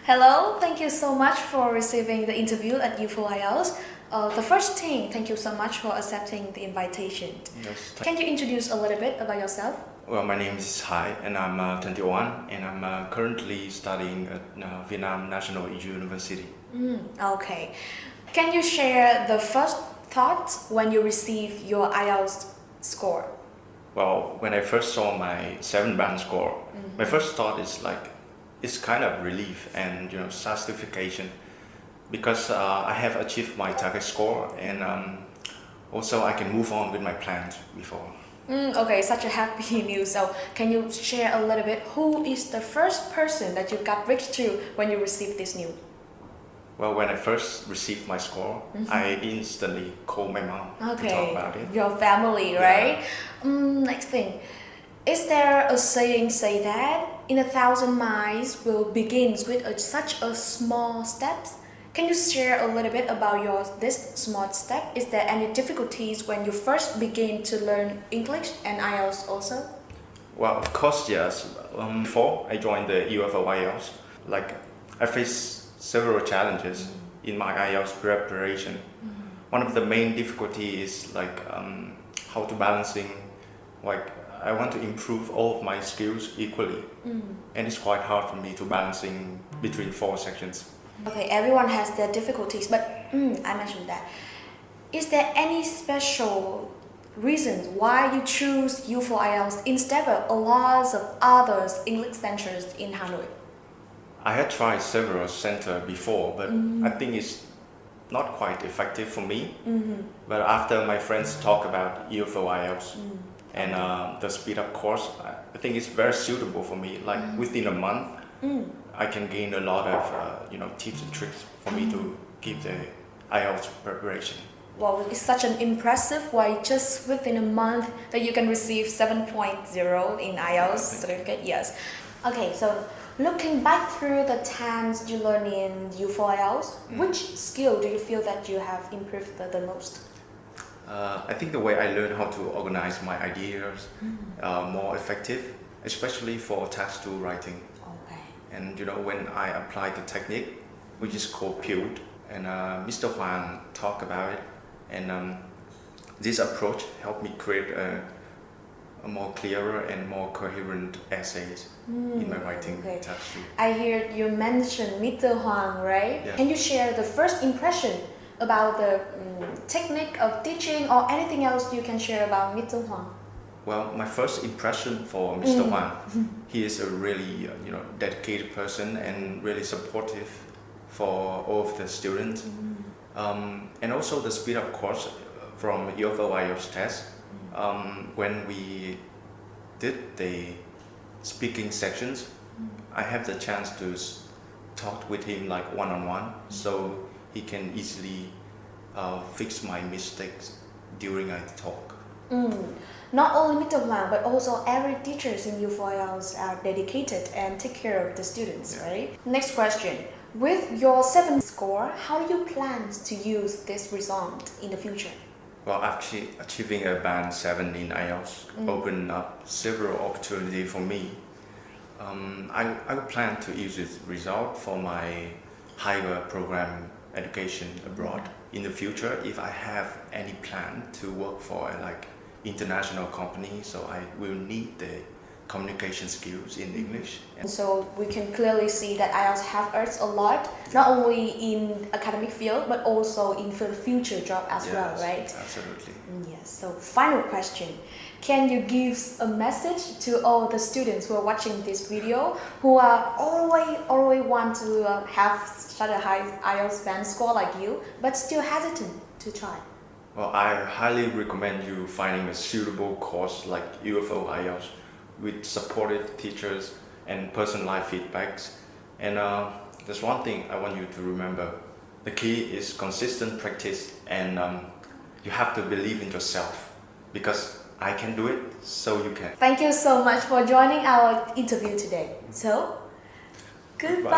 Hello, thank you so much for receiving the interview at UFO Ielts. The first thing, thank you so much for accepting the invitation. Yes. Can you introduce a little bit about yourself? Well, my name is Hai and I'm 21 and I'm currently studying at Vietnam National University. Okay. Can you share the first thoughts when you received your IELTS score? Well, when I first saw my 7-band score, my first thought is it's kind of relief and satisfaction because I have achieved my target score and also I can move on with my plans before. Okay, such a happy news. So can you share a little bit who is the first person that you got reached to when you received this news? Well, when I first received my score, I instantly called my mom to talk about it. Your family, right? Next thing, is there a saying say that in 1,000 miles will begins with such a small steps? Can you share a little bit about this small step? Is there any difficulties when you first begin to learn English and IELTS also? Well, of course, yes. Before I joined the UFO IELTS, I faced several challenges in my IELTS preparation. One of the main difficulty is how to balancing, I want to improve all of my skills equally, and it's quite hard for me to balancing between 4 sections. Okay, everyone has their difficulties, but I mentioned that. Is there any special reasons why you choose UFO IELTS instead of a lot of other English centers in Hanoi? I had tried several centers before, but I think it's not quite effective for me. But after my friends talk about UFO IELTS and the speed up course, I think it's very suitable for me. Within a month, I can gain a lot of tips and tricks for me to keep the IELTS preparation. Well, it's such an impressive way just within a month that you can receive 7.0 in IELTS certificate. Yes. Okay, so looking back through the times you learned in UFO IELTS, which skill do you feel that you have improved the most? I think the way I learned how to organize my ideas more effective, especially for task 2 writing. Okay. And when I applied the technique, which is called PILD, and Mr. Huang talked about it, and this approach helped me create a more clearer and more coherent essays in my writing task 2. I hear you mention Mr. Huang, right? Yeah. Can you share the first impression about the technique of teaching or anything else you can share about Mr. Huang? Well, my first impression for Mr. Huang, he is a really dedicated person and really supportive for all of the students. And also the speed up course from UFO IELTS test, when we did the speaking sections, I have the chance to talk with him one-on-one, so he can easily fix my mistakes during I talk. Not only Mr. Huang, but also every teachers in UFO IELTS are dedicated and take care of the students, right? Next question. With your 7 score, how do you plan to use this result in the future? Well, actually, achieving a band 7 in IELTS opened up several opportunities for me. I would plan to use this result for my higher program education abroad in the future if I have any plan to work for international company, so I will need the communication skills in English. So we can clearly see that IELTS have earned a lot, not only in academic field, but also in for the future job as well, right? Absolutely. Yes, so final question. Can you give a message to all the students who are watching this video who are always want to have such a high IELTS band score like you, but still hesitant to try? Well, I highly recommend you finding a suitable course like UFO IELTS with supportive teachers and personalized feedbacks. And there's one thing I want you to remember. The key is consistent practice, and you have to believe in yourself, because I can do it, so you can. Thank you so much for joining our interview today. So, goodbye.